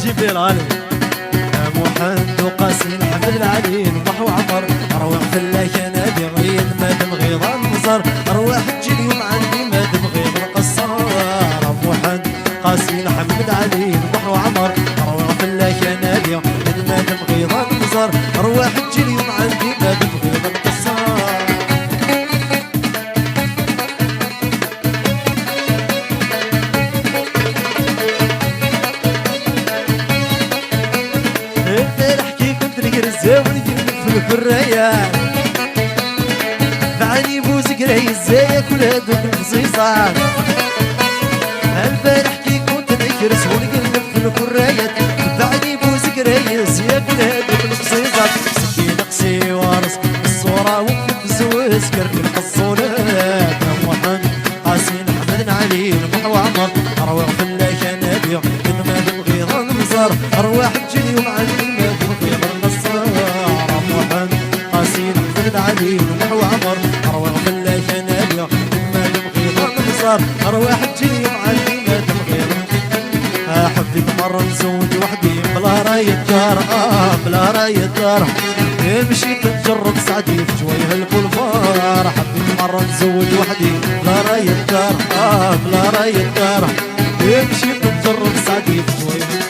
جبريل غالي محمد وقاسم حمد العلي وضحوا عمر أرواح في الله نادي غيد ما دم غيظ النصر أرواح تجي اليوم عندي ما دم غيظ القصار محمد قاسم حمد العلي وضحوا عمر أرواح في الله نادي غيد ما دم غيظ النصر أرواح تجي اليوم عندي ما دم غيظ القصار الزاول يلف في الريان بعلي بوزك راهي ازاي كل هذوك الخصيصات البارح كي كنت نكرس ونقلب في الكرايات بعلي بوزك راهي ازاي كل هذوك الخصيصات سكين قصي وارس الصورة وكبز وسكر الحصولات محمد قاسين حمد علي المحو عمر أرواح في الله كان نبيع من ما بالغيظ النصر أرواح تجي يوم عندي ما بالغيظ النصر علي ونحو عمر أرواح بالله كنابيع ما دم غيظ النصر أرواح تجي يوم عندي ما دم غيظ حبيت مرة نزوج وحدي بلا راية دار بلا راية دار مشيت نجرب سعدي في جويه البولفار حبيت مرة نزوج وحدي بلا راية دار بلا راية دار مشيت نجرب سعدي في جويه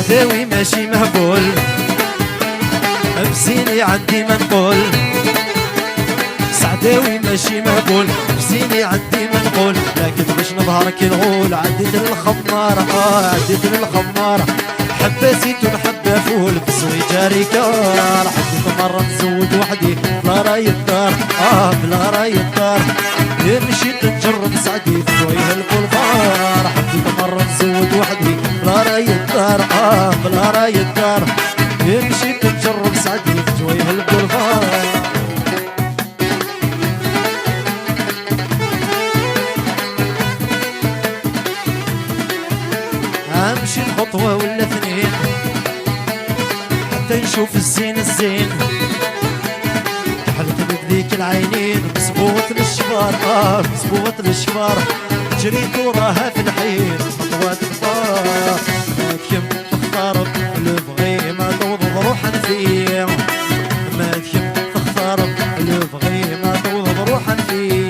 سعداوي ماشي مهبول بزيني عندي ما نقول سعداوي ماشي مهبول بزيني عندي ما نقول لكن باش نظهر كي نقول عديت للخمارة عديت للخمارة حبة زيتون حبة فول بزوي جاري كار حبيت مرة نزوج وحدي بلا راية دار بلا راية دار مشيت نجرب سعدي في جويه البولفار حبيت مرة نزوج وحدي بلا راية دار بلا راية دار مشيت نجرب سعدي في جويه البولفار امشي خطوة ولا اثنين حتى نشوف الزين الزين تحلت بذيك العينين بسبوط للشفار بسبوط للشفار جريت وراها في الحين خطوات كبار ما تهم تختار اللي بغي ما توضب روحا فيه ما تهم تختار اللي بغي ما توضب روحا فيه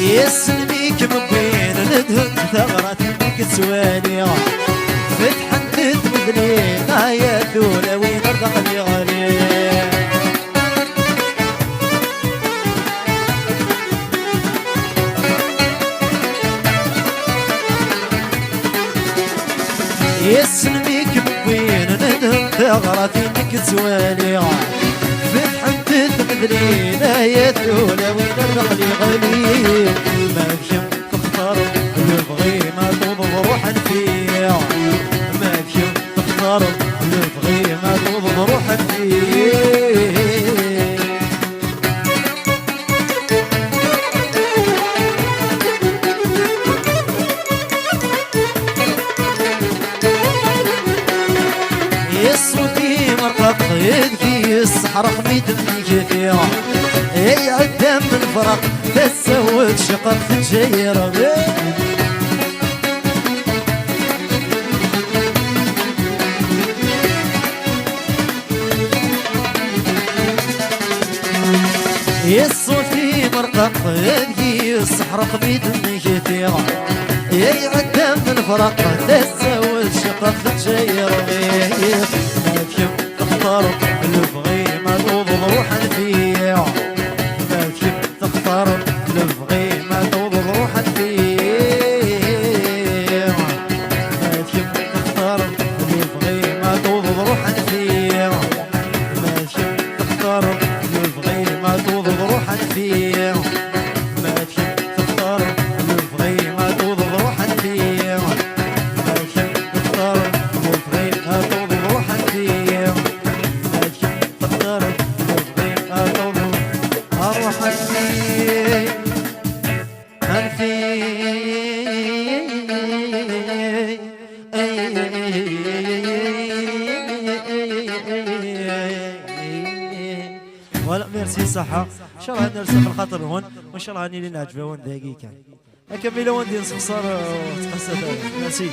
يسلميك من بين ندهن ثغرة منك سوالي فتحا تثبتني يا ذولا وين ارضقني غالي يسلميك من بين ندهن ثغرة منك سوالي فتحا تثبتني يا ذولا وين ارضقني غالي ما فيهم تختار اللي بغي ما توضب روحا فيه ما فيهم تختار اللي بغي ما توضب روحا فيه يصوتي مرقق يدكي الصحراء خميد مني فيها اي عدام من فرق تسود شقق في الجيرة يصوتي مرقق يدكي الصحراء خميد مني فيها اي عدام من فرق تسود شقق في الجيرة ما فيهم تختار اللي بغي ما توضب روحا فيه ما فيهم تختار اللي بغي ما توضب روحا فيه ما فيهم تختار اللي بغي ما توضب روحا فيه ما فيهم تختار اللي بغي ما توضب روحا فيه ما فيهم تختار اللي بغي ما توضب روحا فيه ما فيهم تختار اللي بغي ما توضب روح أنفي ولا ميرسي صحة ان شاء الله نرسم الخاطر هون وان شاء الله هاني لنا عجبه وين دقيقة اكمل وين دي نسخسر وتقصد ميرسي